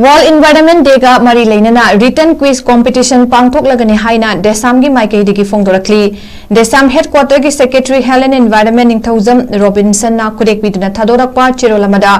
World Environment Day ga mari leinana written quiz competition Pangthoklagani Haina Desam gi MAIKEIDAGI PHONGDORAKLI Desam headquarter gi secretary Helen Environment Ningthaujam Robinson na kurek biduna thadorakpa cherolamada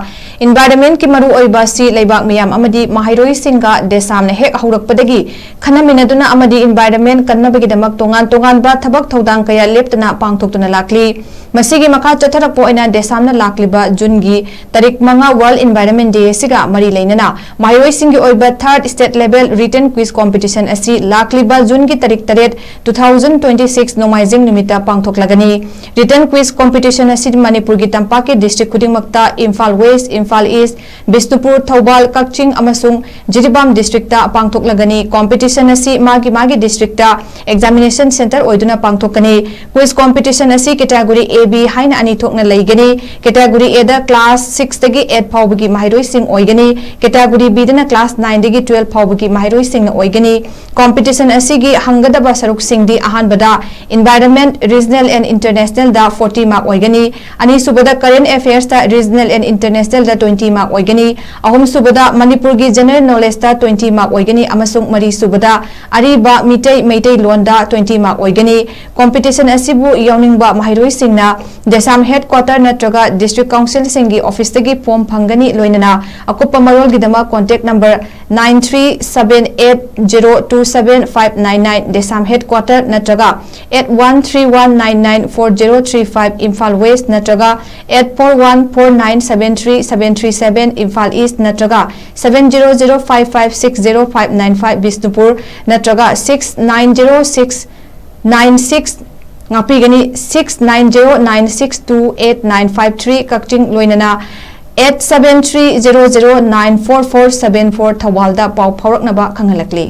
environment ki maru oiba si leibak miyam amadi mahairoi singa Desam ne hek haurakpadagi khanaminaduna amadi environment kannabagi damak tongan ba thabak thodang kaya leptana pangthoktuna lakli masigi makha chatharakpo ina Desam na lakliba June gi tarik manga World Environment Day siga mari leinana Mahiroi singi oiba third state level written quiz competition asi lakliba June ki tarik taret 2026 nomaizing numita pangthoklagani written quiz competition asi manipur ki tampaki district khudingmakta Imphal West, Imphal East, Bishnupur, Thoubal, Kakching amasung Jiribam district ta pangthoklagani competition asi magi district ta examination center oiduna pangthokani quiz competition asi category AB haina ani thokna leigani category A da class 6 tagi 8 phawbagi mahiroi sing oigani category B dana class 9 dagi 12 phawbagi mahiroi sing na oigani competition asigi hangadaba saruk sing di ahan bada environment regional and international da 40 mark oigani ani subada current affairs da regional and international da 20 mark oigani ahum subada manipur gi general knowledge da 20 mark oigani amasung mari subada ariba meitai lon da 20 mark oigani competition asibu yawningba mahiroi sing na Desam headquarter natraga district council singi office tagi form phangani loinana akupa marol gidama contact number 9378027599 Desam headquarter natraga 8131994035 Imphal West natraga 8414973737 Imphal East natraga 7005560595 Bishnupur natraga 690696 ngapigani 6909628953 Kakching Leinana 8730094474 Thawalda pau phauraknaba khangalakli